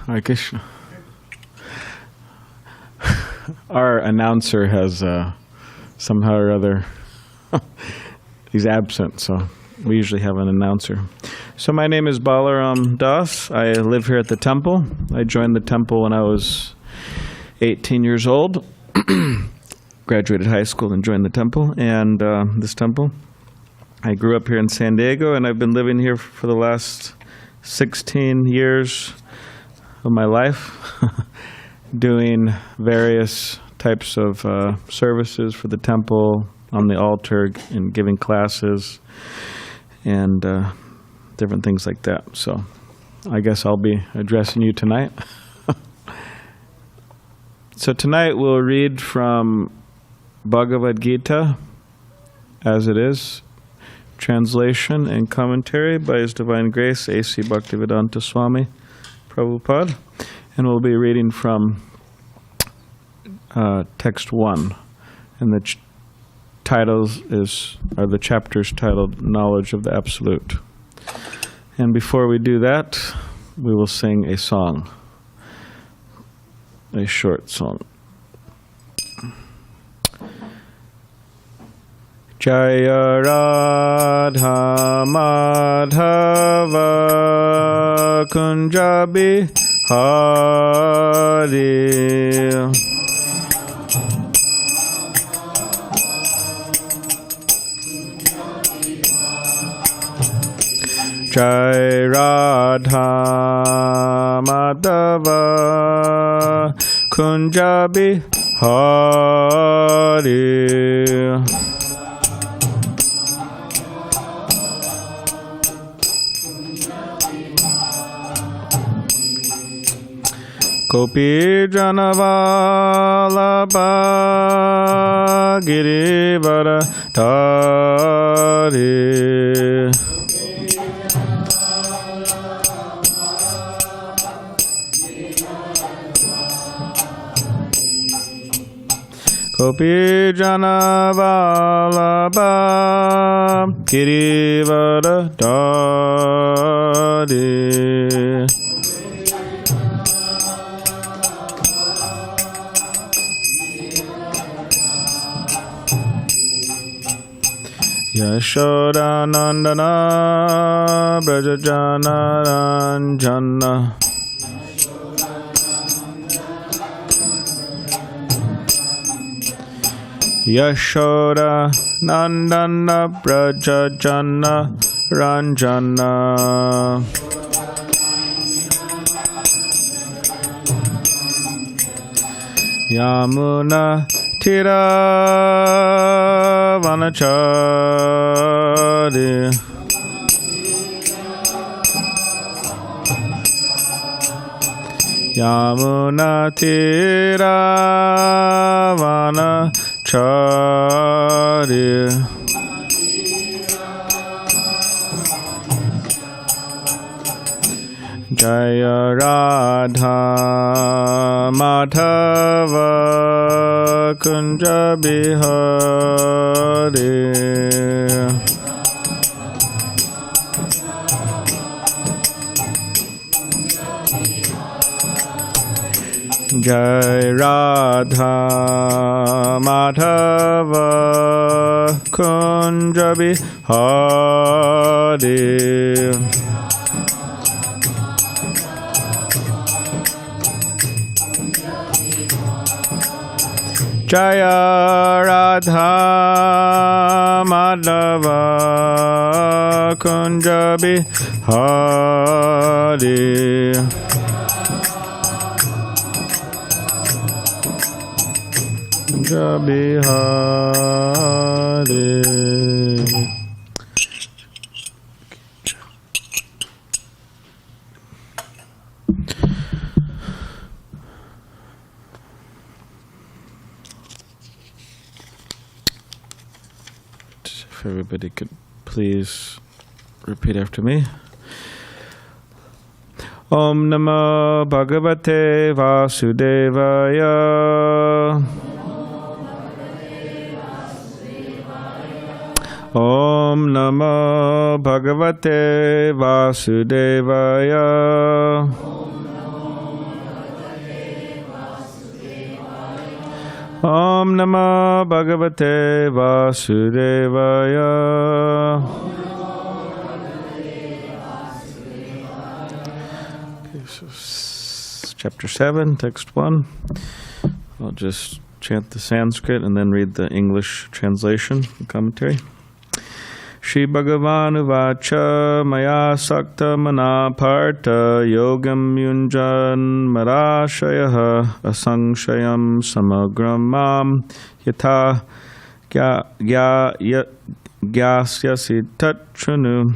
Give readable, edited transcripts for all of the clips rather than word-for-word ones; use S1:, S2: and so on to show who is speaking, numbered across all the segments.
S1: Hare Krishna. Our announcer has somehow or other, he's absent, so we usually have an announcer. So my name is Balarama Dasa. I live here at the temple. I joined the temple when I was 18 years old. Graduated high school and joined the temple, and this temple. I grew up here in San Diego, and I've been living here for the last 16 years of my life, doing various types of services for the temple, on the altar, and giving classes, and different things like that. So I guess I'll be addressing you tonight. So tonight we'll read from Bhagavad Gita, as it is, translation and commentary by His Divine Grace, A.C. Bhaktivedanta Swami Prabhupada. And we'll be reading from text 1. And the titles are the chapters titled Knowledge of the Absolute. And before we do that, we will sing a song, a short song. Jaya Radha Madhava Kunjabi Hari Jaya Radha Madhava Kunjabi Hari Gopi Janavalabha Girivara Dhari Gopi Janavalabha Girivara Dhari Yashoda Nandana Brajajana Ranjana Yashoda Nandana Brajajana Ranjana Yamuna Tira Vanachari Yamuna Tira Vanachari Jaya Radha Madhava Kunjabi Hari Jai Radha Madhava Kunjabi Hari Jaya Radha Madhava Kunjabi Hari Kunjabi Hari If everybody could please repeat after me. Om Namo Bhagavate Vasudevaya. Om Namo Bhagavate Vasudevaya. Om Namah Bhagavate Vasudevaya. Okay, so chapter 7, text 1. I'll just chant the Sanskrit and then read the English translation and commentary. Shri Bhagavan Uvacha Maya Sakta Mana Partha Yogam Yunjan Marashayaha Asangshayam Samagram Mam Yata Gyasyasi Tatchanu.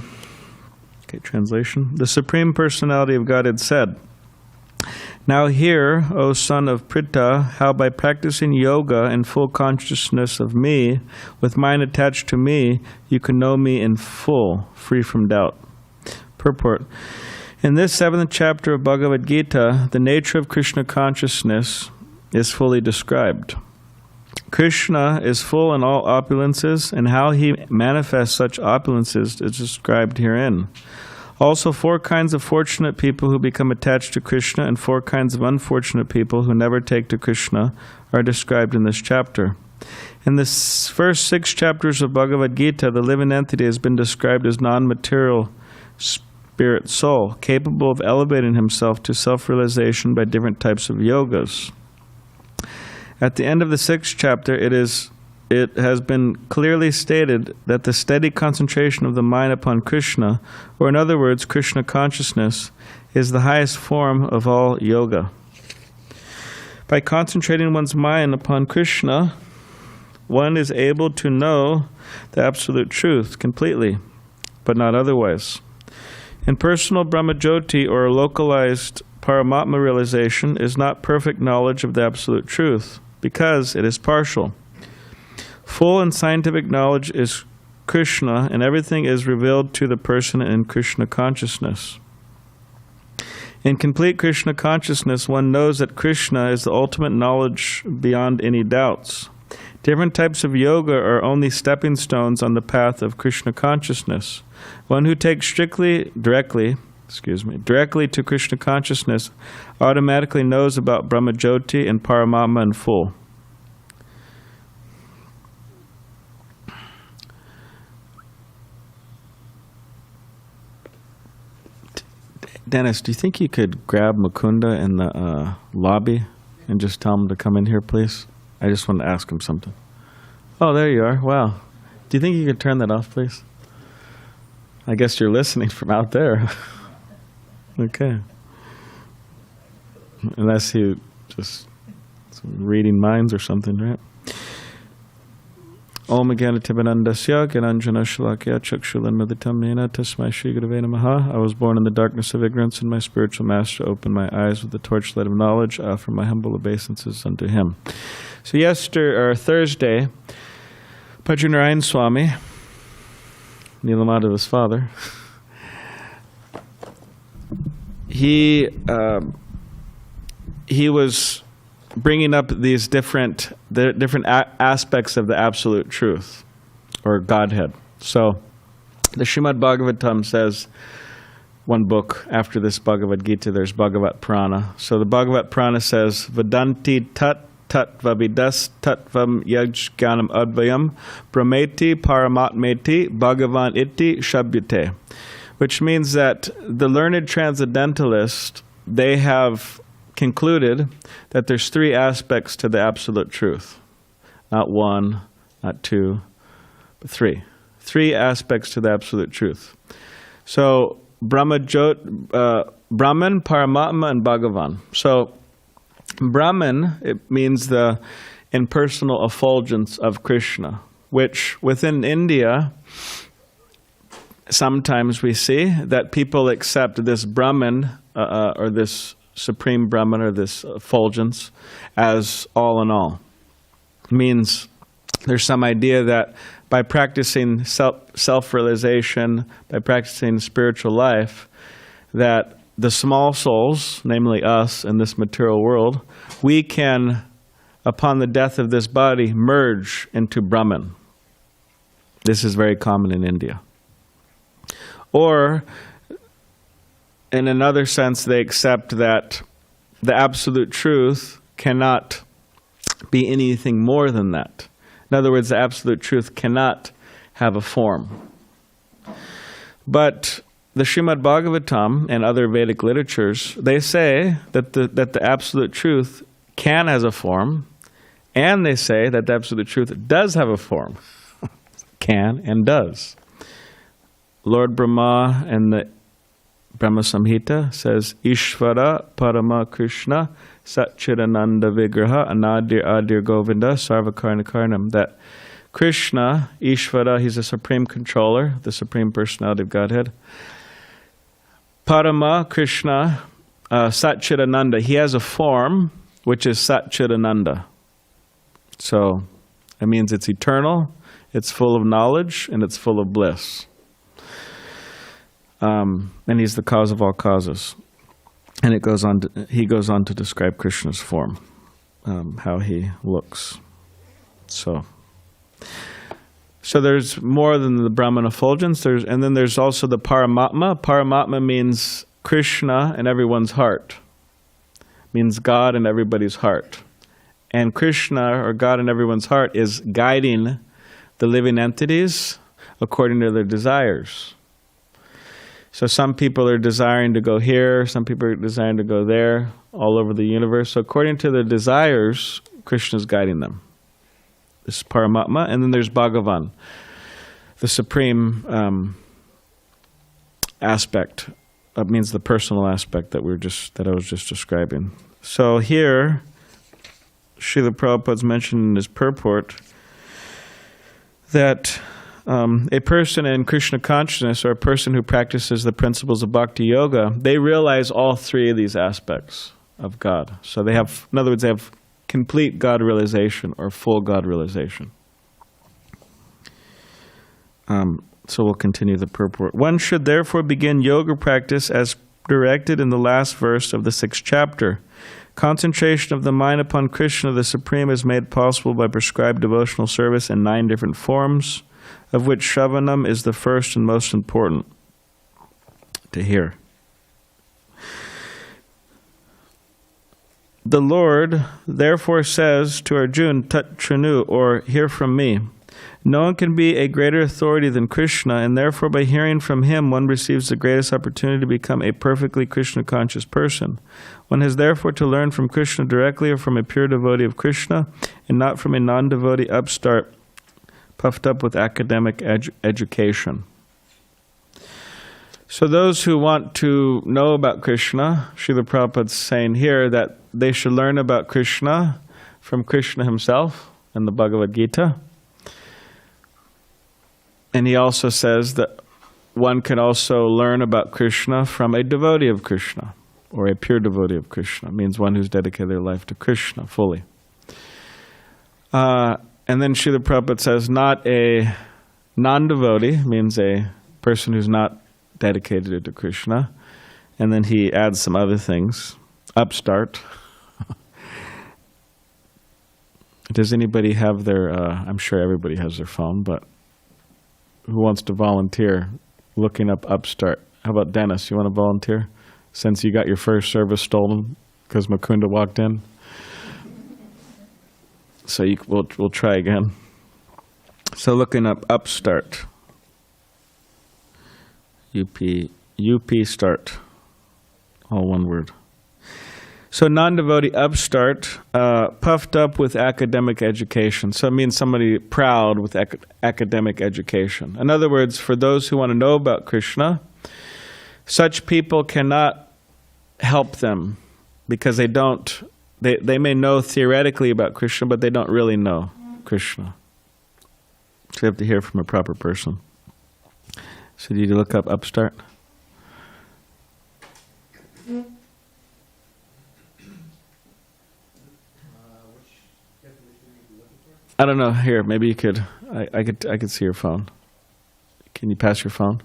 S1: Okay, translation. The Supreme Personality of Godhead said, "Now hear, O son of Pritha, how by practicing yoga in full consciousness of me, with mind attached to me, you can know me in full, free from doubt." Purport. In this 7th chapter of Bhagavad Gita, the nature of Krishna consciousness is fully described. Krishna is full in all opulences, and how he manifests such opulences is described herein. Also, 4 kinds of fortunate people who become attached to Krishna and 4 kinds of unfortunate people who never take to Krishna are described in this chapter. In the first 6 chapters of Bhagavad Gita, the living entity has been described as non-material spirit soul, capable of elevating himself to self-realization by different types of yogas. At the end of the 6th chapter, it has been clearly stated that the steady concentration of the mind upon Krishna, or in other words, Krishna consciousness, is the highest form of all yoga. By concentrating one's mind upon Krishna, one is able to know the absolute truth completely, but not otherwise. Impersonal Brahmajyoti, or localized Paramatma realization, is not perfect knowledge of the absolute truth, because it is partial. Full and scientific knowledge is Krishna, and everything is revealed to the person in Krishna consciousness. In complete Krishna consciousness, one knows that Krishna is the ultimate knowledge beyond any doubts. Different types of yoga are only stepping stones on the path of Krishna consciousness. One who takes directly to Krishna consciousness automatically knows about Brahmajyoti and Paramatma in full. Dennis, do you think you could grab Mukunda in the lobby and just tell him to come in here, please? I just wanted to ask him something. Oh, there you are. Wow. Do you think you could turn that off, please? I guess you're listening from out there. Okay. Unless you just reading minds or something, right? Om Gyanatibanandasya Gyananjana Shalakya Chakshulanmaditam Nena Tasmai Shri Gurave Namaha. I was born in the darkness of ignorance, and my spiritual master opened my eyes with the torchlight of knowledge. I offer my humble obeisances unto him. So Thursday, Bhajanarayan Swami, Nilamadava's father, he was bringing up these different aspects of the absolute truth, or Godhead. So the Srimad Bhagavatam says, one book after this Bhagavad Gita, there's Bhagavat Purana. So the Bhagavat Purana says, Vadanti tat tatvavidas tatvam yajganam advayam brahmeti paramatmeti bhagavan iti shabhyate, which means that the learned transcendentalist, they have concluded that there's 3 aspects to the absolute truth. Not 1, not 2, but 3. 3 aspects to the absolute truth. So Brahman, Paramatma, and Bhagavan. So Brahman, it means the impersonal effulgence of Krishna, which within India, sometimes we see that people accept this Brahman, or this Supreme Brahman, or this effulgence, as all in all. It means there's some idea that by practicing self-realization, by practicing spiritual life, that the small souls, namely us in this material world, we can, upon the death of this body, merge into Brahman. This is very common in India. Or, in another sense, they accept that the absolute truth cannot be anything more than that. In other words, the absolute truth cannot have a form. But the Srimad Bhagavatam and other Vedic literatures, they say that the absolute truth can has a form, and they say that the absolute truth does have a form. Can and does. Lord Brahma and the Brahma Samhita says, Ishvara Parama Krishna Satchidananda Vigraha Anadir Adir Govinda Sarvakarna Karnam. That Krishna, Ishvara, he's the supreme controller, the supreme personality of Godhead. Parama Krishna Satchidananda, he has a form which is Satchidananda. So it means it's eternal, it's full of knowledge, and it's full of bliss. And he's the cause of all causes. And he goes on to describe Krishna's form, how he looks. So there's more than the Brahman effulgence. And then there's also the Paramatma. Paramatma means Krishna in everyone's heart. Means God in everybody's heart. And Krishna, or God in everyone's heart, is guiding the living entities according to their desires. So some people are desiring to go here, some people are desiring to go there, all over the universe. So according to their desires, Krishna is guiding them. This is Paramatma. And then there's Bhagavan, the supreme aspect. That means the personal aspect that I was just describing. So here, Srila Prabhupada's mentioned in his purport that a person in Krishna consciousness, or a person who practices the principles of Bhakti Yoga, they realize all three of these aspects of God. So they have, in other words, they have complete God realization or full God realization. So we'll continue the purport. One should therefore begin yoga practice as directed in the last verse of the 6th chapter. Concentration of the mind upon Krishna, the Supreme, is made possible by prescribed devotional service in 9 different forms, of which Shravanam is the first and most important to hear. The Lord therefore says to Arjuna, Tat Trinu, or hear from me. No one can be a greater authority than Krishna, and therefore by hearing from him one receives the greatest opportunity to become a perfectly Krishna-conscious person. One has therefore to learn from Krishna directly, or from a pure devotee of Krishna, and not from a non-devotee upstart puffed up with academic education. So those who want to know about Krishna, Srila Prabhupada's saying here that they should learn about Krishna from Krishna himself in the Bhagavad Gita. And he also says that one can also learn about Krishna from a devotee of Krishna, or a pure devotee of Krishna. It means one who's dedicated their life to Krishna fully. And then Srila Prabhupada says not a non-devotee, means a person who's not dedicated to Krishna. And then he adds some other things. Upstart. Does anybody have their, I'm sure everybody has their phone, but who wants to volunteer looking up Upstart? How about Dennis? You want to volunteer? Since you got your first service stolen because Mukunda walked in. So we'll try again. So looking up Upstart. UP start. All one word. So non-devotee upstart, puffed up with academic education. So it means somebody proud with academic education. In other words, for those who want to know about Krishna, such people cannot help them because they may know theoretically about Krishna, but they don't really know Krishna. So you have to hear from a proper person. So did you look up Upstart? I don't know. Here, maybe you could. I could see your phone. Can you pass your phone?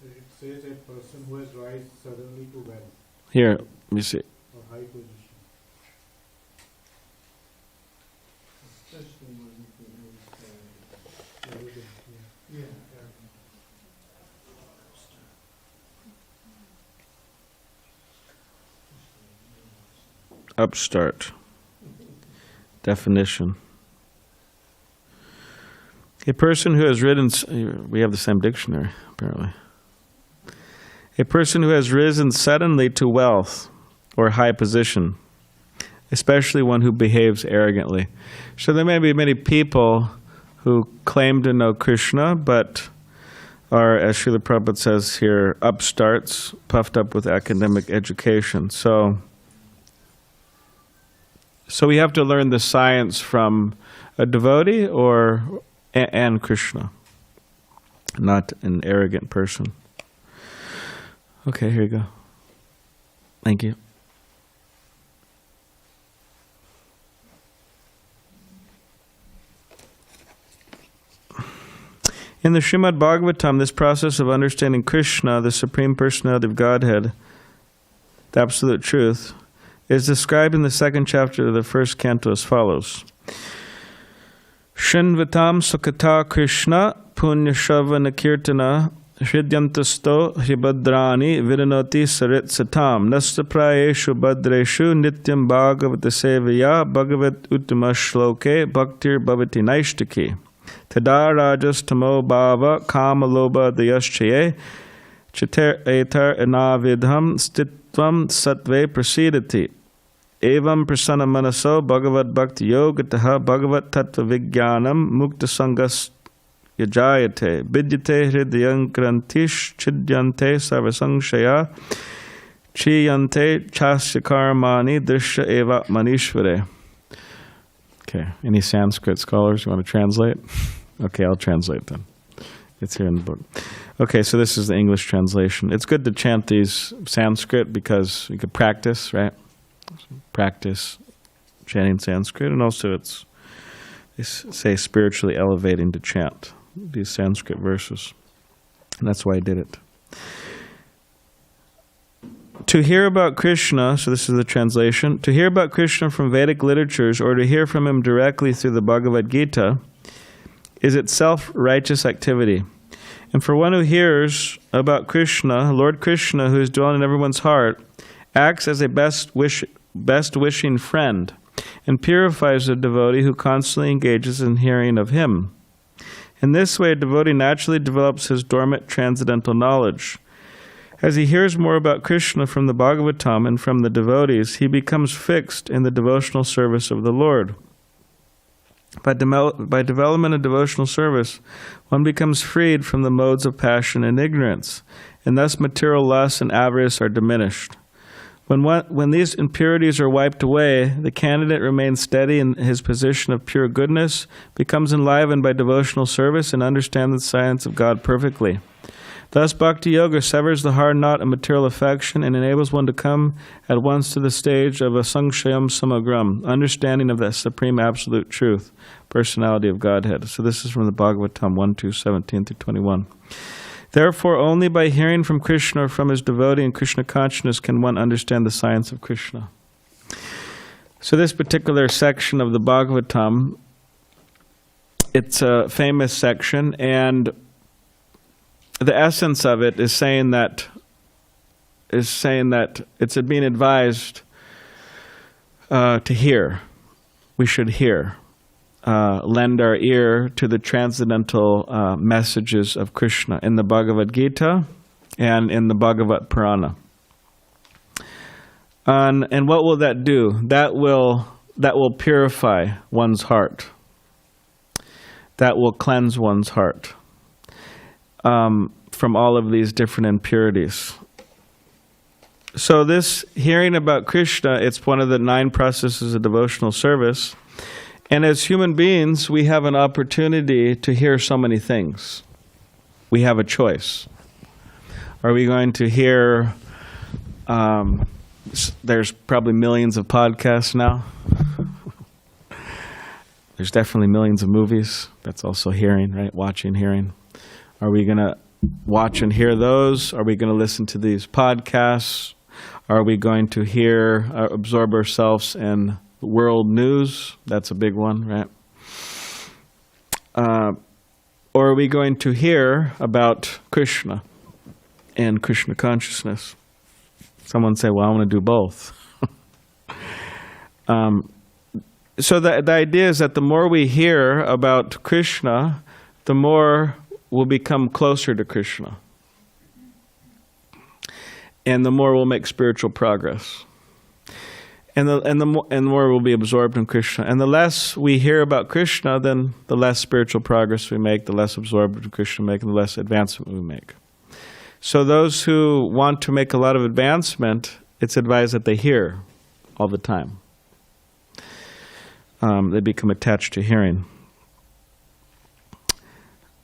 S2: It says a person who has rise suddenly to wealth.
S1: Here, let me see.
S2: Or high position.
S1: Upstart. Definition. A person who has ridden... We have the same dictionary, apparently. A person who has risen suddenly to wealth or high position, especially one who behaves arrogantly. So there may be many people who claim to know Krishna, but are, as Srila Prabhupada says here, upstarts, puffed up with academic education. So we have to learn the science from a devotee and Krishna, not an arrogant person. Okay, here you go. Thank you. In the Srimad Bhagavatam, this process of understanding Krishna, the Supreme Personality of Godhead, the Absolute Truth, is described in the second chapter of the first canto as follows. Shinvatam Sukata Krishna Punyashavana Kirtana Hridyantasto Hibhadrani Vidanoti Sarit Satam Nastaprayeshu Bhadreshu Nityam Bhagavata Sevaya Bhagavat Uttama Shloke Bhaktir Bhavati Naishtaki Tada Rajas Tamo Bhava Kama Loba Dayaschaye Chater Etar Anavidham Stitvam Satve Prasidati Evam Prasanna Manaso Bhagavat Bhakti Yogataha Bhagavat Tattva Vijnanam Mukta Sangas Yajayate Vidyate Hridyankrantish Chidyante Sarvasangshaya Chiyante Chasyakarmani Drishya Eva Manishvare. Okay, any Sanskrit scholars you want to translate? Okay, I'll translate then. It's here in the book. Okay, so this is the English translation. It's good to chant these Sanskrit because you could practice, right? Practice chanting Sanskrit, and also they say spiritually elevating to chant these Sanskrit verses. And that's why I did it. To hear about Krishna, so this is the translation, to hear about Krishna from Vedic literatures or to hear from him directly through the Bhagavad Gita is itself righteous activity. And for one who hears about Krishna, Lord Krishna, who is dwelling in everyone's heart, acts as a best-wishing friend and purifies the devotee who constantly engages in hearing of him. In this way, a devotee naturally develops his dormant transcendental knowledge. As he hears more about Krishna from the Bhagavatam and from the devotees, he becomes fixed in the devotional service of the Lord. By development of devotional service, one becomes freed from the modes of passion and ignorance, and thus material lust and avarice are diminished. When these impurities are wiped away, the candidate remains steady in his position of pure goodness, becomes enlivened by devotional service, and understands the science of God perfectly. Thus, Bhakti Yoga severs the hard knot of material affection and enables one to come at once to the stage of a Sangshayam Samagram, understanding of the Supreme Absolute Truth, Personality of Godhead. So this is from the Bhagavatam 1:17-21. Therefore, only by hearing from Krishna or from his devotee in Krishna consciousness can one understand the science of Krishna. So this particular section of the Bhagavatam, it's a famous section, and the essence of it is saying that it's being advised to hear. We should hear. Lend our ear to the transcendental messages of Krishna in the Bhagavad Gita and in the Bhagavat Purana. And what will that do? That will purify one's heart. That will cleanse one's heart from all of these different impurities. So this hearing about Krishna, it's one of the 9 processes of devotional service. And as human beings, we have an opportunity to hear so many things. We have a choice. Are we going to hear, there's probably millions of podcasts now. There's definitely millions of movies. That's also hearing, right? Watching, hearing. Are we going to watch and hear those? Are we going to listen to these podcasts? Are we going to absorb ourselves in world news? That's a big one, right? Or are we going to hear about Krishna and Krishna consciousness? Someone say, well, I want to do both. So the idea is that the more we hear about Krishna, the more we'll become closer to Krishna. And the more we'll make spiritual progress. And the more we'll be absorbed in Krishna. And the less we hear about Krishna, then the less spiritual progress we make, the less absorbed in Krishna we make, and the less advancement we make. So those who want to make a lot of advancement, it's advised that they hear all the time. They become attached to hearing.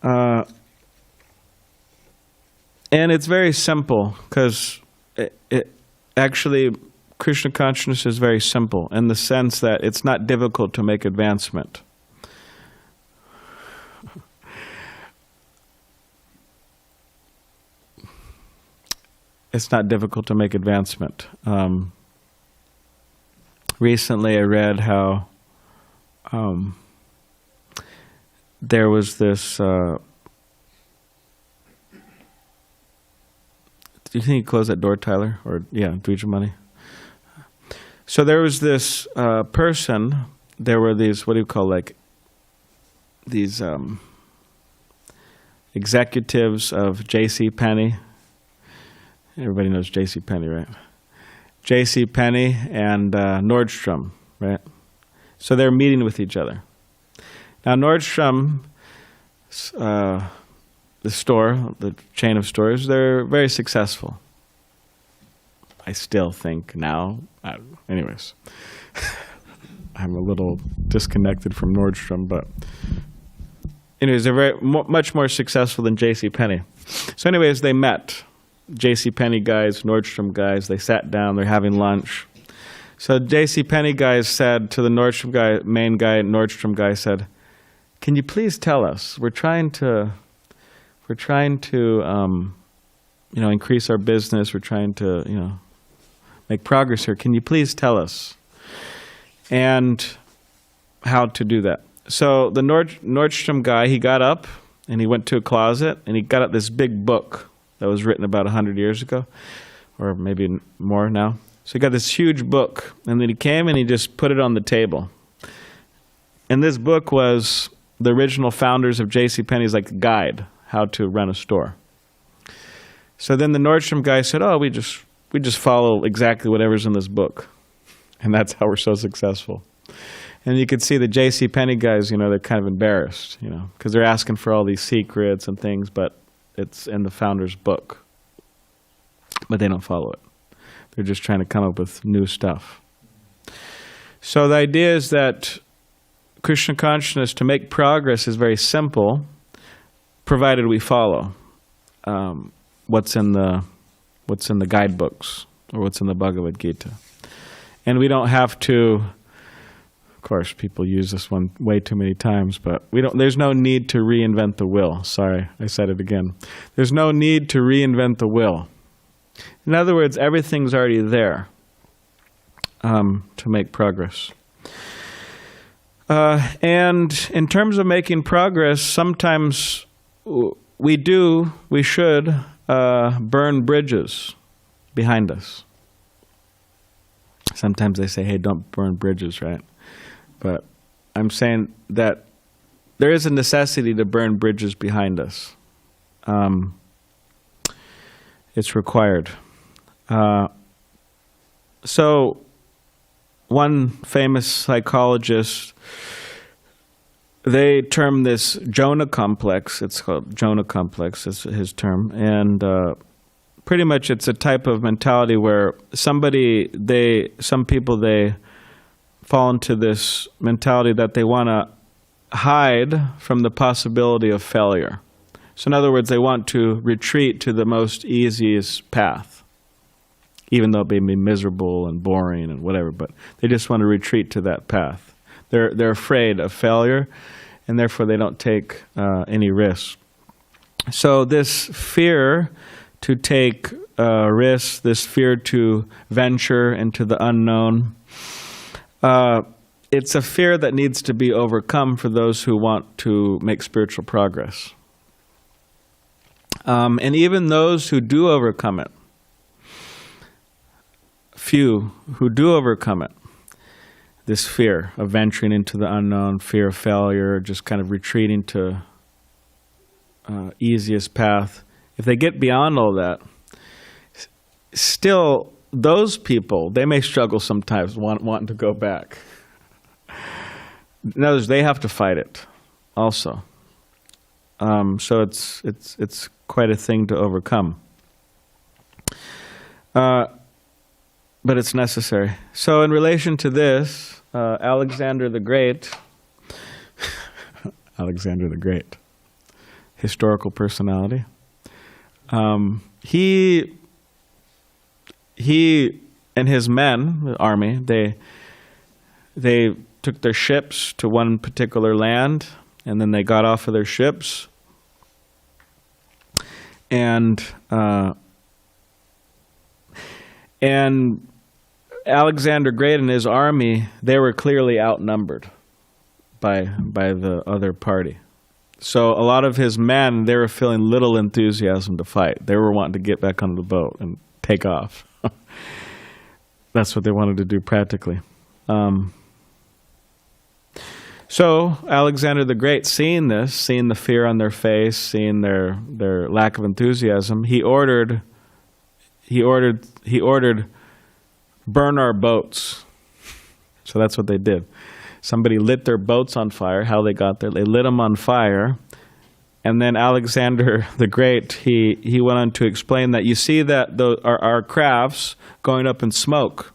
S1: And it's very simple, because actually Krishna consciousness is very simple in the sense that it's not difficult to make advancement. It's not difficult to make advancement. Recently I read how there was this... do you think you close that door, Tyler? Or, yeah, Dweja money. So there was this person, there were these, what do you call, like, these executives of J.C. Penney. Everybody knows J.C. Penney, right? J.C. Penney and Nordstrom, right? So they're meeting with each other. Now Nordstrom, the store, the chain of stores, they're very successful. I still think now. Anyways, I'm a little disconnected from Nordstrom, but anyways, they're much more successful than J.C. Penney. So anyways, they met. J.C. Penney guys, Nordstrom guys, they sat down, they're having lunch. So J.C. Penney guys said to the Nordstrom guy, main guy, Nordstrom guy said, "Can you please tell us? We're trying to increase our business. We're trying to, make progress here. Can you please tell us and how to do that?" So the Nordstrom guy, he got up and he went to a closet and he got out this big book that was written about 100 years ago, or maybe more now. So he got this huge book, and then he came and he just put it on the table. And this book was the original founders of J.C. Penney's like guide how to run a store. So then the Nordstrom guy said, "Oh, we just follow exactly whatever's in this book." And that's how we're so successful. And you could see the J.C. Penney guys, they're kind of embarrassed, because they're asking for all these secrets and things, but it's in the founder's book. But they don't follow it. They're just trying to come up with new stuff. So the idea is that Krishna consciousness, to make progress, is very simple, provided we follow what's in the guidebooks or what's in the Bhagavad Gita. And we don't have to, of course, people use this one way too many times, but there's no need to reinvent the wheel. Sorry, I said it again. There's no need to reinvent the wheel. In other words, everything's already there to make progress. And in terms of making progress, sometimes we should burn bridges behind us. Sometimes they say, "Hey, don't burn bridges," right? But I'm saying that there is a necessity to burn bridges behind us. It's required. So one famous psychologist, they term this Jonah complex. It's called Jonah complex is his term. And pretty much it's a type of mentality where some people, they fall into this mentality that they want to hide from the possibility of failure. So in other words, they want to retreat to the most easiest path, even though it may be miserable and boring and whatever, but they just want to retreat to that path. They're afraid of failure, and therefore they don't take any risks. So this fear to take risks, this fear to venture into the unknown, it's a fear that needs to be overcome for those who want to make spiritual progress. And even those who do overcome it, few who do overcome it, this fear of venturing into the unknown, fear of failure, just kind of retreating to easiest path. If they get beyond all that, still those people, they may struggle sometimes wanting to go back. In other words, they have to fight it also. So it's quite a thing to overcome. But it's necessary. So in relation to this, Alexander the Great, Alexander the Great, historical personality, he and his men, the army, they took their ships to one particular land, and then they got off of their ships, and Alexander Great and his army, they were clearly outnumbered by the other party. So a lot of his men, they were feeling little enthusiasm to fight. They were wanting to get back on the boat and take off. That's what they wanted to do practically. So Alexander the Great, seeing this, seeing the fear on their face, seeing their lack of enthusiasm, he ordered, burn our boats. So that's what they did. Somebody lit their boats on fire. How they got there, they lit them on fire. And then Alexander the Great, he went on to explain that you see that our crafts going up in smoke.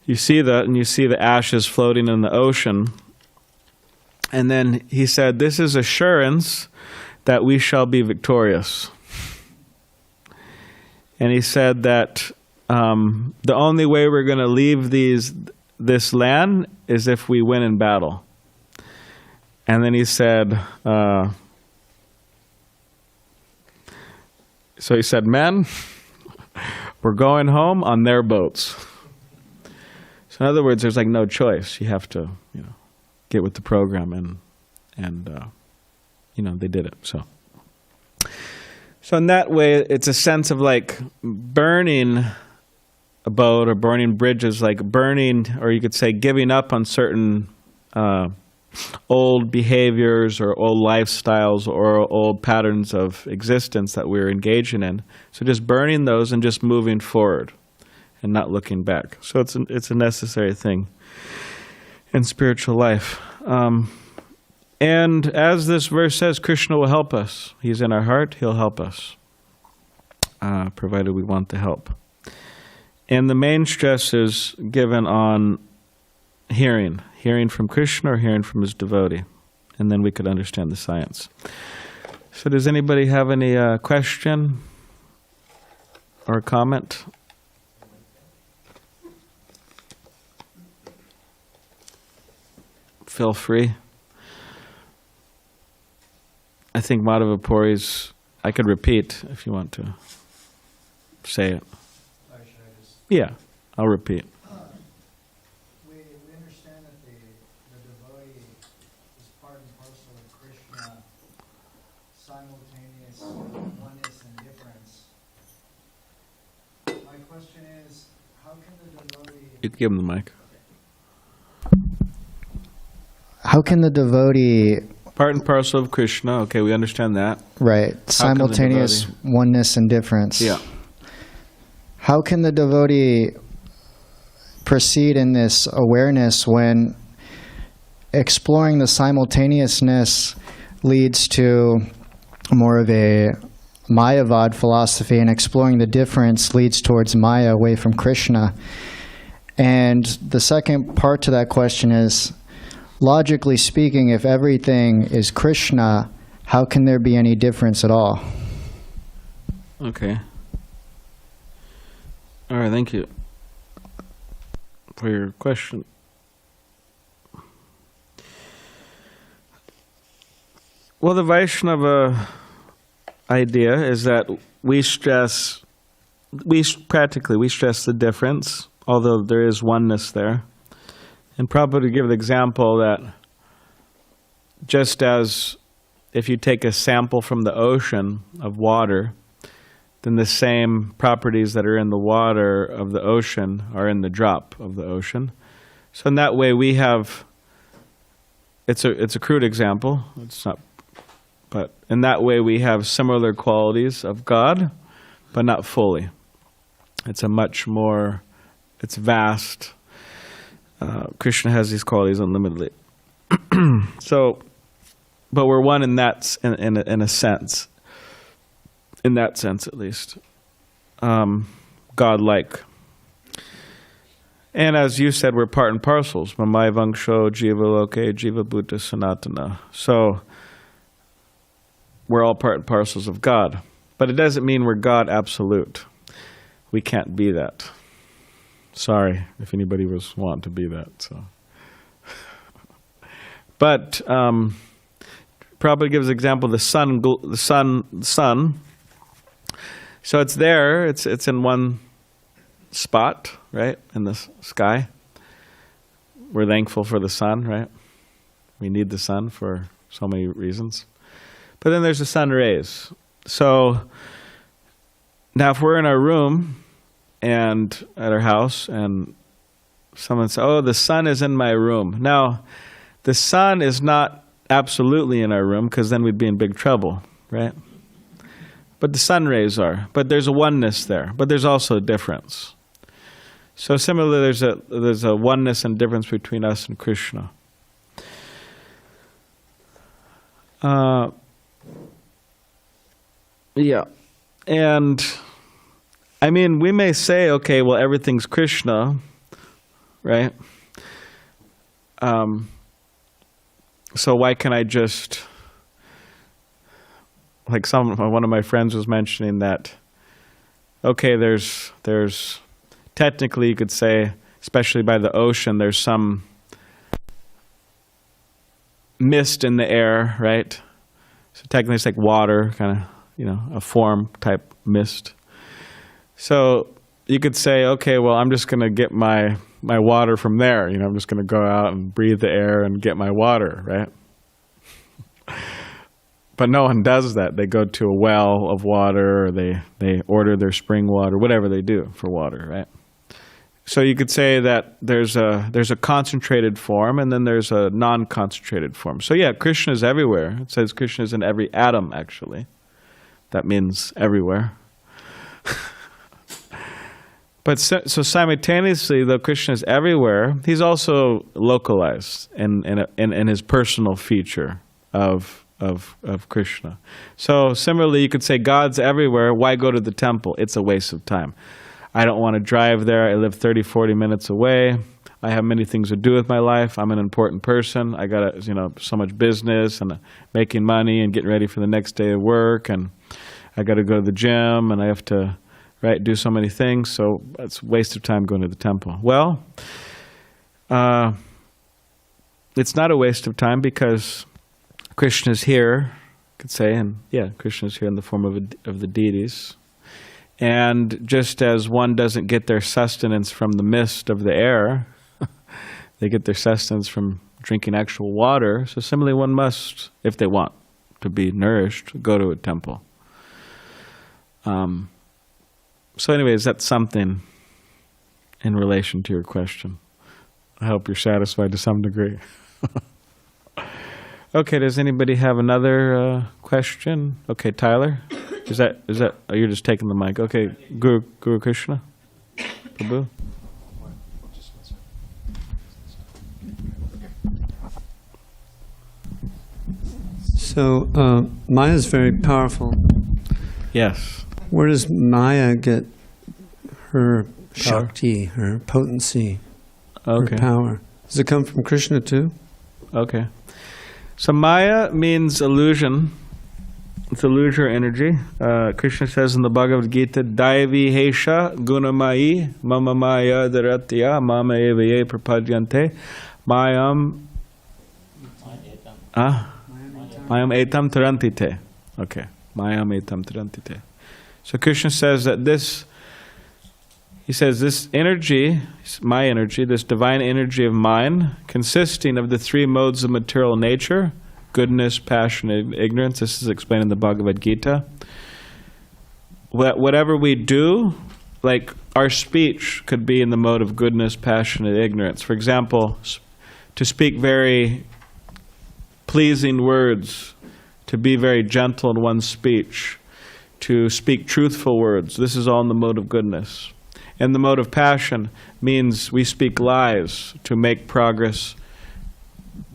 S1: You see that, and you see the ashes floating in the ocean. And then he said, this is assurance that we shall be victorious. And he said that the only way we're going to leave this land is if we win in battle. And then he said, so he said, men, we're going home on their boats. So in other words, there's like no choice. You have to, get with the program, and they did it. So in that way, it's a sense of like burning a boat or burning bridges, like burning, or you could say giving up on certain old behaviors or old lifestyles or old patterns of existence that we're engaging in. So just burning those and just moving forward and not looking back. So it's a necessary thing in spiritual life. And as this verse says, Krishna will help us. He's in our heart, he'll help us, provided we want the help. And the main stress is given on hearing from Krishna or hearing from his devotee. And then we could understand the science. So does anybody have any question or comment? Feel free. I think Madhavapuri's, I could repeat if you want to say it. Yeah, I'll repeat.
S3: We understand that the devotee is part and parcel of Krishna, simultaneous oneness and difference. My question is, how can the devotee...
S1: You can give him the mic.
S3: How can the devotee...
S1: Part and parcel of Krishna, okay, we understand that.
S3: Right, simultaneous oneness and difference.
S1: Yeah.
S3: How can the devotee proceed in this awareness when exploring the simultaneousness leads to more of a Mayavad philosophy, and exploring the difference leads towards Maya, away from Krishna? And the second part to that question is, logically speaking, if everything is Krishna, how can there be any difference at all?
S1: Okay. All right, thank you for your question. Well, the Vaishnava idea is that we stress the difference, although there is oneness there. And probably to give the example that just as if you take a sample from the ocean of water, then the same properties that are in the water of the ocean are in the drop of the ocean. So in that way we have, it's a crude example, it's not, but in that way we have similar qualities of God, but not fully. It's a much more, it's vast. Krishna has these qualities unlimitedly. So, but we're one in that, in a sense, in that sense at least, God-like. And as you said, we're part and parcels. Mamai Vangsho, Jiva Loke, Jiva Bhuta Sanatana. So we're all part and parcels of God. But it doesn't mean we're God absolute. We can't be that. Sorry if anybody was wanting to be that. So, but Prabhupada gives an example: the sun. So it's there. It's in one spot, right, in the sky. We're thankful for the sun, right? We need the sun for so many reasons. But then there's the sun rays. So now if we're in our room and at our house and someone says, oh, the sun is in my room. Now, the sun is not absolutely in our room because then we'd be in big trouble, right? But the sun rays are. But there's a oneness there. But there's also a difference. So similarly, there's a oneness and difference between us and Krishna. Yeah. And, I mean, we may say, okay, well, everything's Krishna, right? So why can I just, like one of my friends was mentioning that, okay, there's technically you could say, especially by the ocean, there's some mist in the air, right? So technically it's like water, kind of, a form type mist. So you could say, okay, well, I'm just going to get my water from there. I'm just going to go out and breathe the air and get my water, right? But no one does that. They go to a well of water, or they order their spring water, whatever they do for water, right? So you could say that there's a concentrated form and then there's a non-concentrated form. So yeah, Krishna is everywhere. It says Krishna is in every atom, actually. That means everywhere. But so simultaneously, though Krishna is everywhere, he's also localized in his personal feature of Krishna. So similarly, you could say God's everywhere. Why go to the temple? It's a waste of time. I don't want to drive there. I live 30, 40 minutes away. I have many things to do with my life. I'm an important person. I got so much business and making money and getting ready for the next day of work, and I got to go to the gym and I have to do so many things. So it's a waste of time going to the temple. Well, it's not a waste of time because Krishna's here, you could say, and yeah, Krishna's here in the form of the deities. And just as one doesn't get their sustenance from the mist of the air, they get their sustenance from drinking actual water. So similarly, one must, if they want to be nourished, go to a temple. So anyways, that's something in relation to your question. I hope you're satisfied to some degree. Okay, does anybody have another question? Okay, Tyler? Is that? Oh, you're just taking the mic. Okay, Guru Krishna? Prabhu?
S4: So, Maya is very powerful.
S1: Yes.
S4: Where does Maya get her Shakti, her potency, her power? Does it come from Krishna too?
S1: Okay. So Maya means illusion. It's illusory energy. Krishna says in the Bhagavad Gita, Daivi Hesha Gunamayi Mama Maya Dharatya Mama Evaye Prapadyante Mayam Mayam Etam Tarantite. Okay. Mayam Etam Tarantite. So Krishna says that this energy, my energy, this divine energy of mine, consisting of the three modes of material nature, goodness, passion, and ignorance. This is explained in the Bhagavad Gita. Whatever we do, like our speech could be in the mode of goodness, passion, and ignorance. For example, to speak very pleasing words, to be very gentle in one's speech, to speak truthful words. This is all in the mode of goodness. And the mode of passion means we speak lies to make progress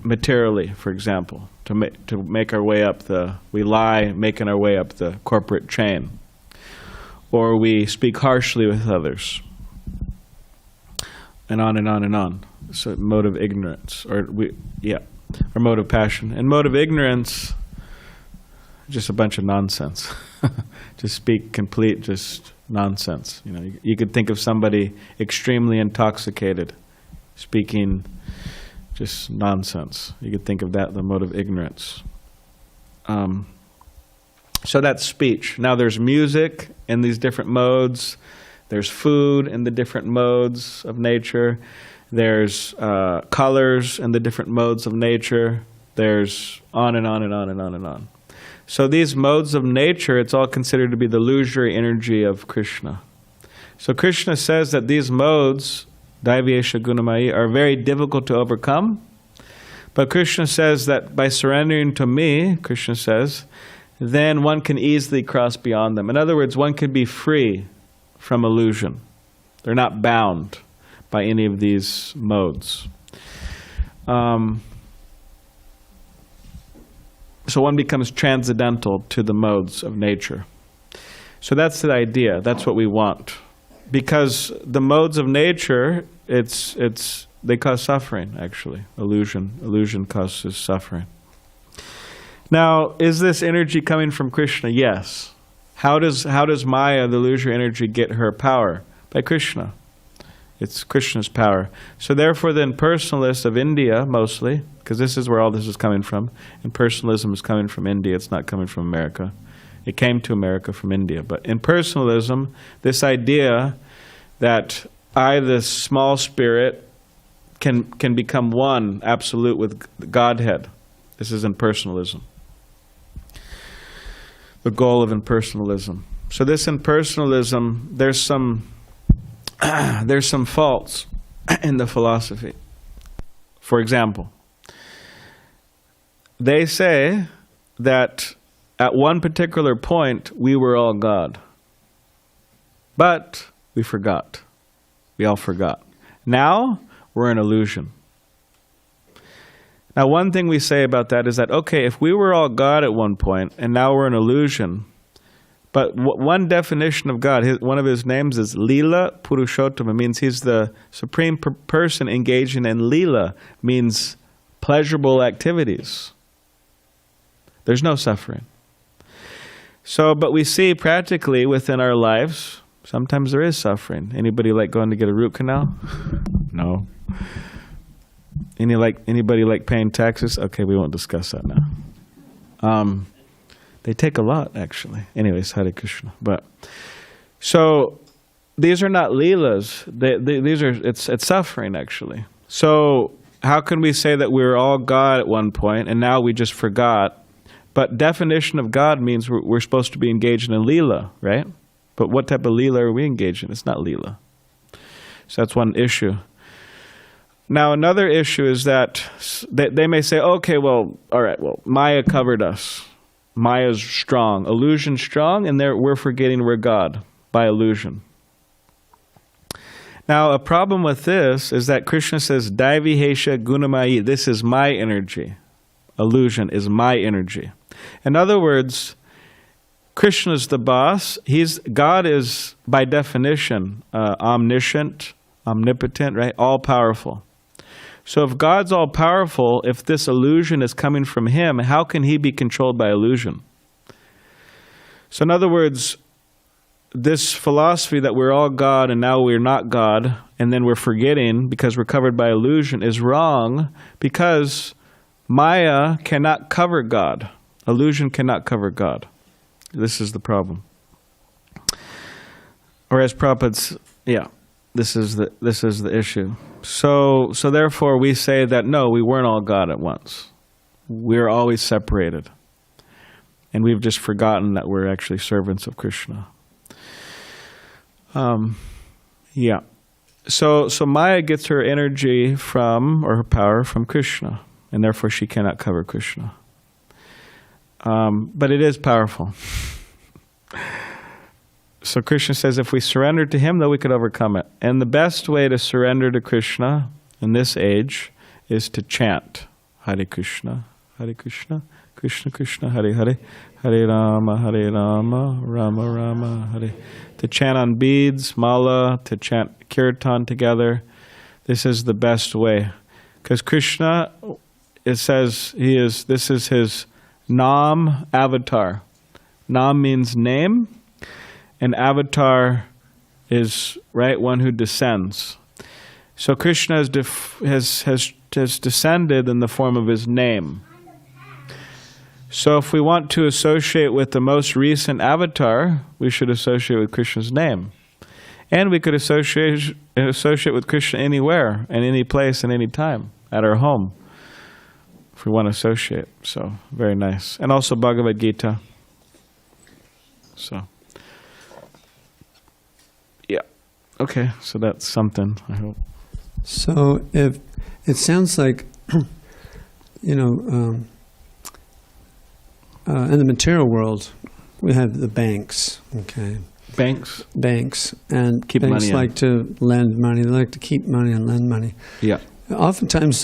S1: materially, for example, to make our way up we lie making our way up the corporate chain. Or we speak harshly with others. And on and on and on. So mode of ignorance, or mode of passion. And mode of ignorance, just a bunch of nonsense. Just speak complete, just nonsense. You could think of somebody extremely intoxicated, speaking just nonsense. You could think of that, the mode of ignorance. So that's speech. Now there's music in these different modes. There's food in the different modes of nature. There's colors in the different modes of nature. There's on and on and on and on and on. So these modes of nature, it's all considered to be the illusory energy of Krishna. So Krishna says that these modes, Daivesha Gunamayi, are very difficult to overcome. But Krishna says that by surrendering to me, Krishna says, then one can easily cross beyond them. In other words, one can be free from illusion. They're not bound by any of these modes. So one becomes transcendental to the modes of nature. So that's the idea. That's what we want. Because the modes of nature, they cause suffering, actually. Illusion causes suffering. Now, is this energy coming from Krishna? Yes. How does Maya, the illusory energy, get her power? By Krishna. It's Krishna's power. So therefore, the impersonalists of India, mostly, because this is where all this is coming from, impersonalism is coming from India, it's not coming from America. It came to America from India. But impersonalism, this idea that I, the small spirit, can become one, absolute, with Godhead. This is impersonalism. The goal of impersonalism. So this impersonalism, there's some faults in the philosophy. For example, they say that at one particular point we were all God. But we forgot. We all forgot. Now we're an illusion. Now one thing we say about that is that, okay, if we were all God at one point and now we're an illusion, but one definition of God, one of his names is Lila Purushottama, means he's the supreme person engaging in Lila, means pleasurable activities. There's no suffering. So, but we see practically within our lives, sometimes there is suffering. Anybody like going to get a root canal? No. Anybody like paying taxes? Okay, we won't discuss that now. They take a lot, actually. Anyways, Hare Krishna. But so these are not leelas. These are it's suffering, actually. So how can we say that we were all God at one point and now we just forgot? But definition of God means we're supposed to be engaged in a leela, right? But what type of leela are we engaged in? It's not leela. So that's one issue. Now another issue is that they may say, okay, well, all right, well, Maya covered us. Maya's strong, illusion strong, and we're forgetting we're God by illusion. Now, a problem with this is that Krishna says, Daivihesha Gunamayi, this is my energy. Illusion is my energy. In other words, Krishna's the boss. God is, by definition, omniscient, omnipotent, right? All-powerful. So if God's all-powerful, if this illusion is coming from him, how can he be controlled by illusion? So in other words, this philosophy that we're all God and now we're not God, and then we're forgetting because we're covered by illusion, is wrong because Maya cannot cover God. Illusion cannot cover God. This is the problem. Or as Prabhupada's, this is the issue. So therefore we say that no, we weren't all God at once. We're always separated. And we've just forgotten that we're actually servants of Krishna. Yeah. So Maya gets her energy from, or her power from Krishna, and therefore she cannot cover Krishna. But it is powerful. So Krishna says if we surrender to him, though, we could overcome it. And the best way to surrender to Krishna in this age is to chant Hare Krishna, Krishna Krishna, Hare Hare, Hare Rama, Rama Rama, Hare. To chant on beads, mala, to chant kirtan together. This is the best way. Because Krishna, it says this is his Nam avatar. Nam means name, and avatar is, right, one who descends. So Krishna has descended in the form of his name. So if we want to associate with the most recent avatar, we should associate with Krishna's name. And we could associate with Krishna anywhere, and any place, and any time, at our home, if we want to associate. So, very nice. And also Bhagavad Gita. So, yeah. Okay, so that's something, I hope.
S4: So if it sounds like, in the material world, we have the banks, okay? Banks, and
S1: keep
S4: banks
S1: money
S4: like to lend money. They like to keep money and lend money.
S1: Yeah.
S4: Oftentimes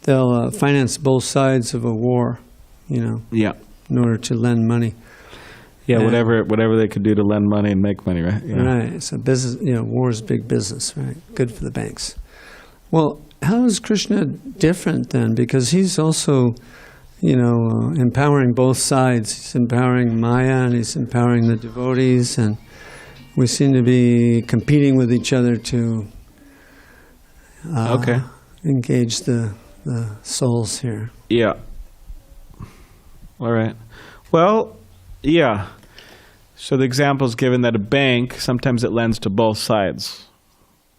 S4: they'll finance both sides of a war,
S1: Yeah.
S4: in order to lend money.
S1: Yeah,
S4: And-
S1: whatever they could do to lend money and make money, right? Yeah.
S4: Right. So business, war is big business, right? Good for the banks. Well, how is Krishna different then? Because he's also, empowering both sides. He's empowering Maya and he's empowering the devotees, and we seem to be competing with each other to engage the souls here.
S1: Yeah. All right. Well, yeah. So the example is given that a bank, sometimes it lends to both sides,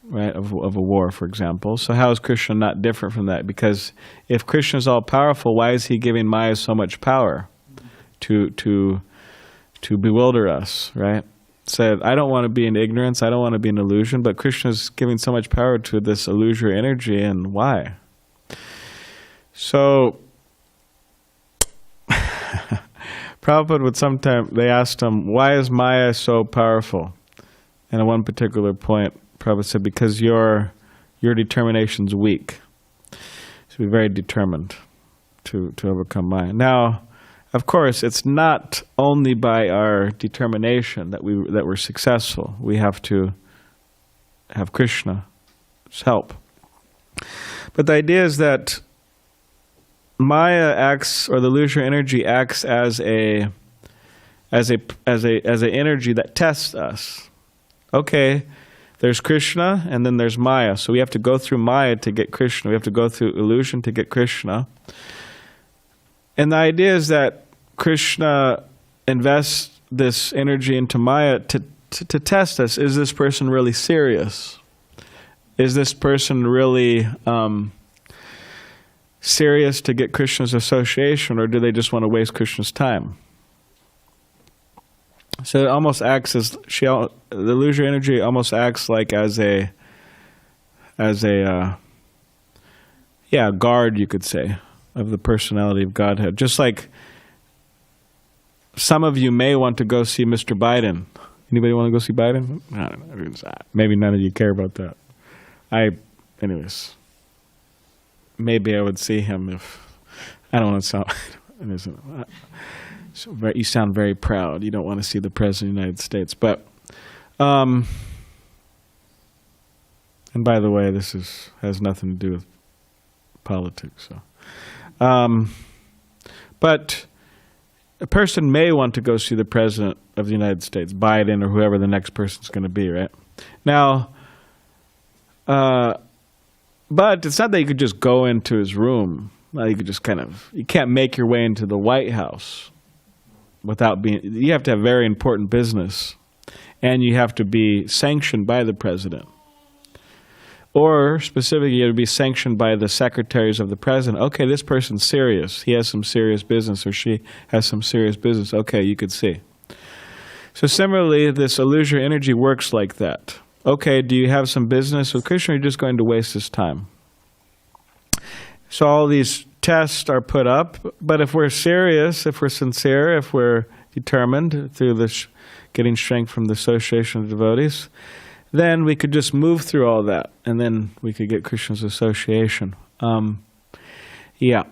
S1: right, of a war, for example. So how is Krishna not different from that? Because if Krishna is all-powerful, why is he giving Maya so much power to bewilder us, right? Said, I don't want to be in ignorance, I don't want to be in illusion, but Krishna is giving so much power to this illusory energy, and why? So Prabhupada would sometimes, they asked him, why is Maya so powerful? And at one particular point, Prabhupada said, because your determination's weak. So be very determined to overcome Maya. Now, of course, it's not only by our determination that we're successful. We have to have Krishna's help. But the idea is that Maya acts, or the illusory energy acts as an energy that tests us. Okay, there's Krishna and then there's Maya. So we have to go through Maya to get Krishna. We have to go through illusion to get Krishna. And the idea is that Krishna invests this energy into Maya to test us. Is this person really serious? Is this person really serious to get Krishna's association, or do they just want to waste Krishna's time? So it almost acts as the illusory energy almost acts like as a guard, you could say, of the personality of Godhead. Just like some of you may want to go see Mr. Biden. Anybody want to go see Biden? I don't know. Maybe none of you care about that. Anyways, maybe I would see him if I don't want to sound. You sound very proud. You don't want to see the President of the United States. But, and by the way, this has nothing to do with politics. So, but a person may want to go see the President of the United States, Biden, or whoever the next person's going to be, right? Now, but it's not that you could just go into his room. You could just you can't make your way into the White House you have to have very important business, and you have to be sanctioned by the president. Or specifically, you have to be sanctioned by the secretaries of the president. Okay, this person's serious. He has some serious business, or she has some serious business. Okay, you could see. So similarly, this illusory energy works like that. okay, do you have some business with Krishna, or are you just going to waste his time? So all these tests are put up, but if we're serious, if we're sincere, if we're determined through this getting strength from the association of devotees, then we could just move through all that, and then we could get Krishna's association. Yeah.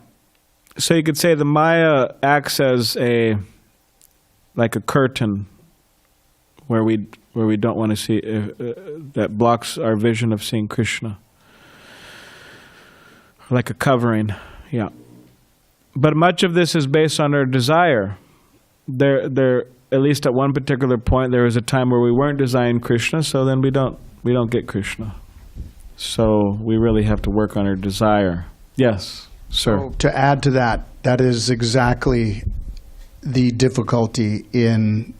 S1: So you could say the Maya acts as like a curtain where we don't want to see, that blocks our vision of seeing Krishna. Like a covering, yeah. But much of this is based on our desire. There, at least at one particular point, there was a time where we weren't desiring Krishna, so then we don't get Krishna. So we really have to work on our desire. Yes, sir.
S5: So to add to that, that is exactly the difficulty in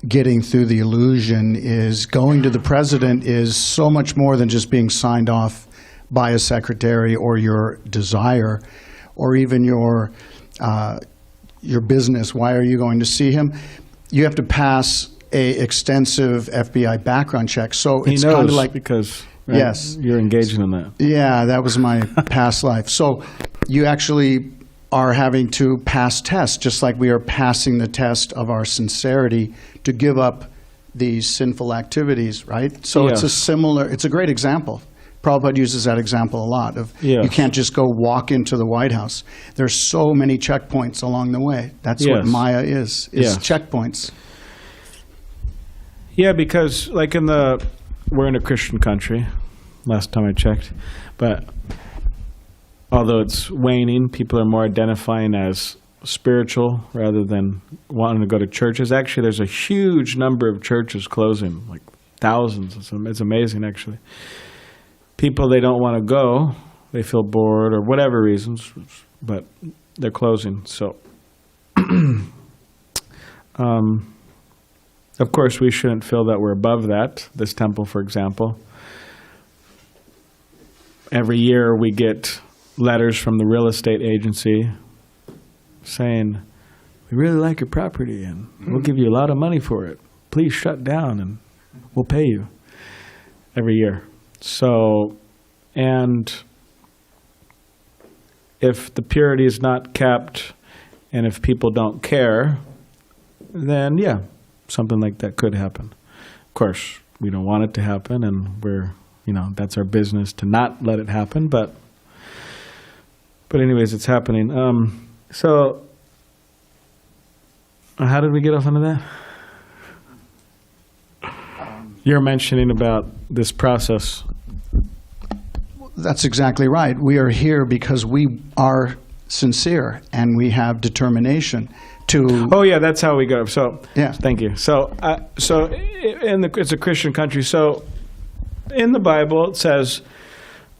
S5: getting through the illusion. Is going to the president is so much more than just being signed off by a secretary or your desire or even your business. Why are you going to see him? You have to pass a extensive FBI background check. So it's kind of like,
S1: because right,
S5: yes,
S1: you're engaging in that.
S5: Yeah, that was my past life. So you actually are having to pass tests, just like we are passing the test of our sincerity to give up these sinful activities, right? So
S1: Yes.
S5: it's a great example. Prabhupada uses that example a lot of
S1: Yes.
S5: you can't just go walk into the White House. There's so many checkpoints along the way. That's what
S1: Yes.
S5: Maya is
S1: Yes.
S5: checkpoints.
S1: Yeah, because like we're in a Christian country, last time I checked, but although it's waning, people are more identifying as spiritual rather than wanting to go to churches. Actually, there's a huge number of churches closing, like thousands. It's amazing, actually. People, they don't want to go. They feel bored or whatever reasons, but they're closing. So, of course, we shouldn't feel that we're above that. This temple, for example, every year we get letters from the real estate agency saying, we really like your property and we'll give you a lot of money for it. Please shut down and we'll pay you every year. So, and if the purity is not kept and if people don't care, then yeah, something like that could happen. Of course, we don't want it to happen, and that's our business to not let it happen, but anyways, it's happening. So how did we get off onto that? You're mentioning about this process.
S5: That's exactly right. We are here because we are sincere and we have determination to...
S1: Oh yeah, that's how we go. So
S5: Yeah.
S1: thank you. So it's a Christian country. So in the Bible it says,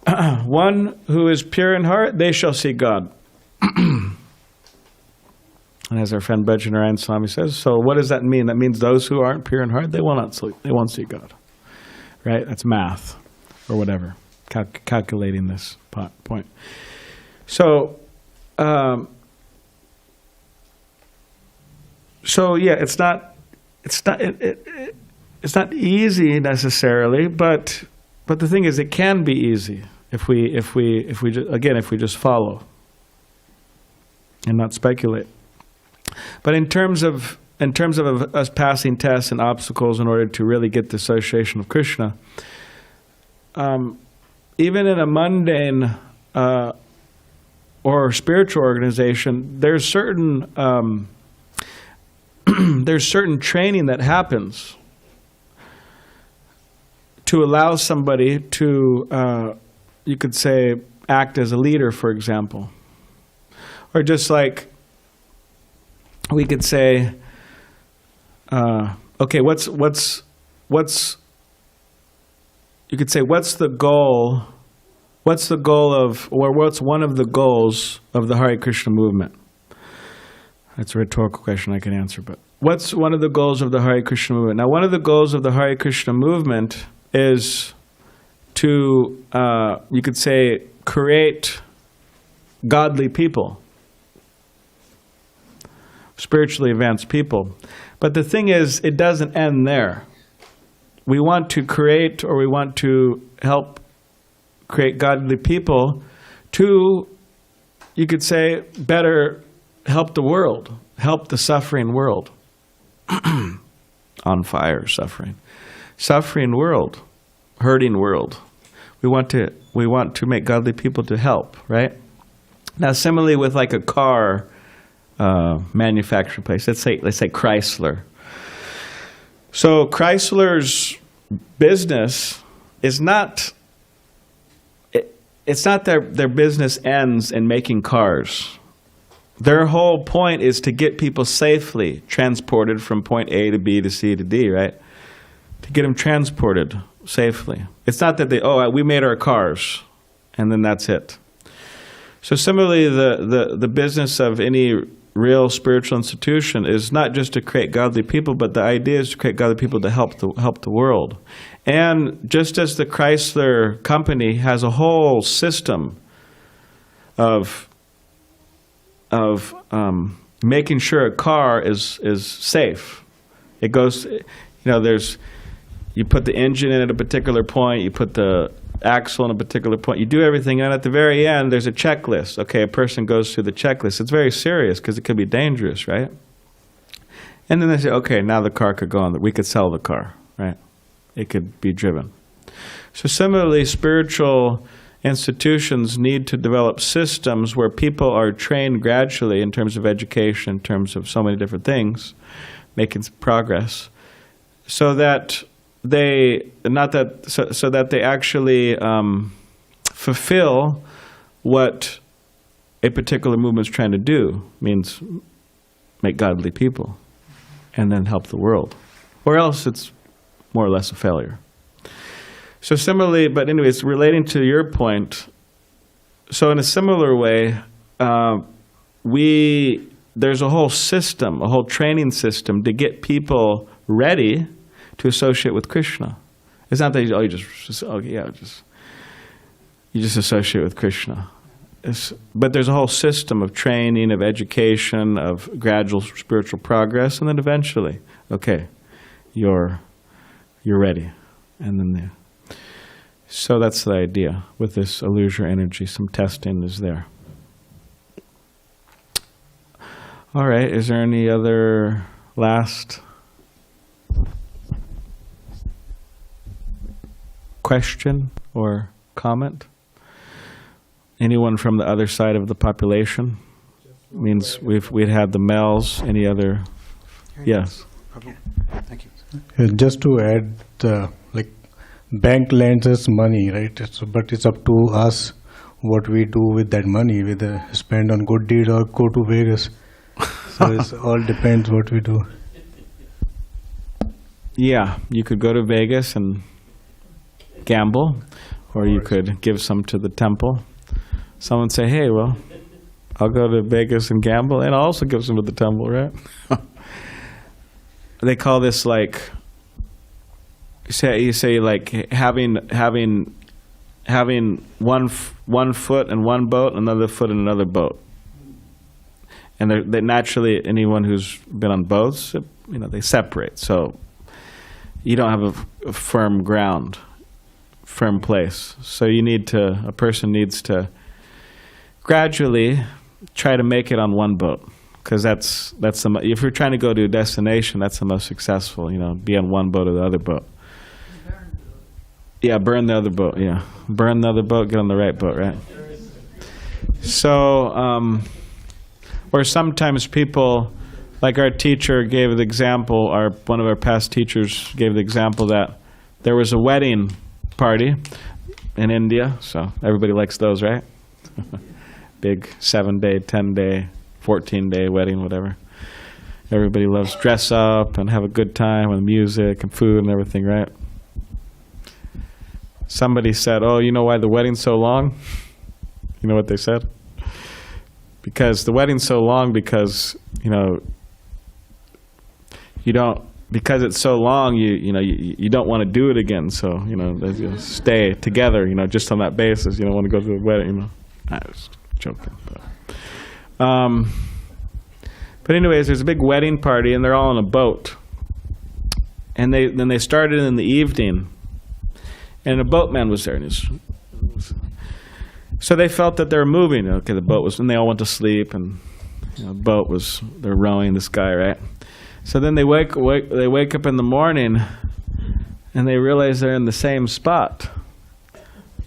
S1: "One who is pure in heart, they shall see God." And as our friend Bajranarayan Swami says, so what does that mean? That means those who aren't pure in heart, they won't see God. Right? That's math or whatever. Calculating this point. So, yeah, it's not easy necessarily, but the thing is, it can be easy if we just follow and not speculate. But in terms of us passing tests and obstacles in order to really get the association of Krishna, even in a mundane or spiritual organization, there's certain training that happens to allow somebody to, you could say, act as a leader, for example, or just like we could say, okay, what's you could say, what's the goal? What's the goal of, or what's one of the goals of the Hare Krishna movement? That's a rhetorical question I can answer, but what's one of the goals of the Hare Krishna movement? Now, one of the goals of the Hare Krishna movement is to, you could say, create godly people, spiritually advanced people. But the thing is, it doesn't end there. we want to create, or we want to help create godly people to, you could say, better help the world, help the suffering world. On fire, suffering. Suffering world, hurting world. We want to make godly people to help, right? Now, similarly with like a car manufacturing place, let's say Chrysler. So Chrysler's business is not, it's not their business ends in making cars. Their whole point is to get people safely transported from point A to B to C to D, right? To get them transported safely. It's not that we made our cars, and then that's it. So similarly, the business of any real spiritual institution is not just to create godly people, but the idea is to create godly people to help the world. And just as the Chrysler company has a whole system of making sure a car is safe. It goes, you put the engine in at a particular point, you put the axle in a particular point, you do everything, and at the very end, there's a checklist. Okay, a person goes through the checklist. It's very serious because it could be dangerous, right? And then they say, okay, now the car could go on. We could sell the car, right? It could be driven. So similarly, spiritual institutions need to develop systems where people are trained gradually in terms of education, in terms of so many different things, making progress, so that they actually fulfill what a particular movement is trying to do, means make godly people, and then help the world. Or else it's more or less a failure. So similarly, but anyways, relating to your point, so in a similar way, there's a whole system, a whole training system to get people ready to associate with Krishna. It's not that you just associate with Krishna. But there's a whole system of training, of education, of gradual spiritual progress, and then eventually, okay, you're ready, and then so that's the idea with this illusory energy. Some testing is there. All right, is there any other last question or comment? Anyone from the other side of the population? Means we'd had the males. Any other? Yes.
S2: Thank you.
S6: Just to add, bank lends us money, right? But it's up to us what we do with that money, whether spend on good deed or go to Vegas. So it all depends what we do.
S1: Yeah, you could go to Vegas and gamble, or you could give some to the temple. Someone say, hey, well, I'll go to Vegas and gamble, and I'll also give some to the temple, right? They call this you say having one foot in one boat, another foot in another boat. And they naturally, anyone who's been on boats, they separate. So you don't have a firm ground, firm place. So a person needs to gradually try to make it on one boat, because if you're trying to go to a destination, that's the most successful. Be on one boat or the other boat. Yeah, burn the other boat. Yeah, burn the other boat. Get on the right boat, right? So, or sometimes people, like our teacher gave the example. One of our past teachers gave the example that there was a wedding party in India. So everybody likes those, right? Big 7-day, 10-day, 14-day wedding, whatever. Everybody loves dress up and have a good time with music and food and everything, right? Somebody said, oh, you know why the wedding's so long? You know what they said? Because the wedding's so long because, because it's so long, you don't want to do it again. So, they stay together, just on that basis. You don't want to go to the wedding, I was joking. But anyways, there's a big wedding party, and they're all on a boat. And then they started in the evening, and a boatman was there. And so they felt that they were moving. Okay, the boat was, and they all went to sleep, and the boat was, they're rowing this guy, right? So then they wake up in the morning, and they realize they're in the same spot,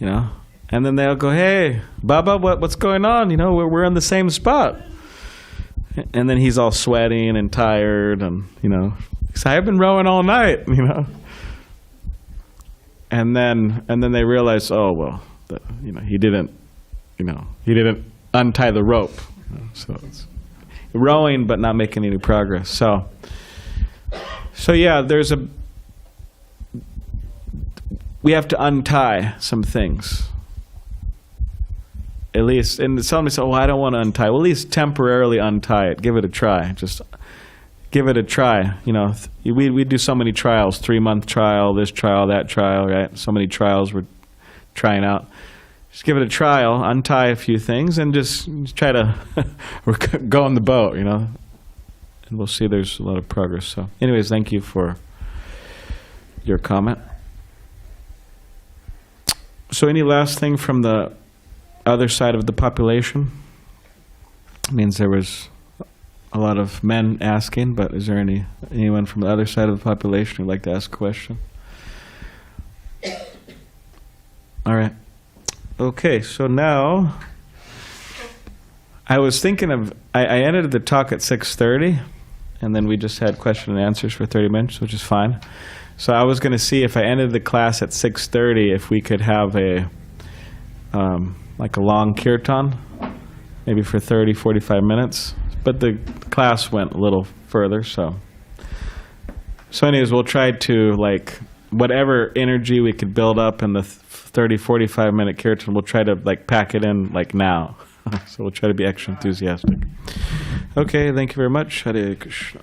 S1: And then they'll go, "Hey, Baba, what's going on? We're in the same spot." And then he's all sweating and tired, and he's, "I've been rowing all night," And then they realize, oh well, he didn't untie the rope, so it's rowing but not making any progress. So yeah, we have to untie some things. At least, and somebody said, "Oh, I don't want to untie." Well, at least temporarily untie it. Give it a try. Just give it a try. We do so many trials: 3-month trial, this trial, that trial, right? So many trials we're trying out. Just give it a trial, untie a few things, and just try to go on the boat, And we'll see there's a lot of progress. So, anyways, thank you for your comment. So, any last thing from the other side of the population? It means there was a lot of men asking, but is there anyone from the other side of the population who'd like to ask a question? All right. Okay, so now I was thinking of, I ended the talk at 6:30, and then we just had question and answers for 30 minutes, which is fine. So I was going to see if I ended the class at 6:30, if we could have like a long kirtan, maybe for 30, 45 minutes. But the class went a little further, so anyways, we'll try to, whatever energy we could build up in the 30, 45 minute kirtan, we'll try to pack it in now. So we'll try to be extra enthusiastic. Okay, thank you very much. Hare Krishna.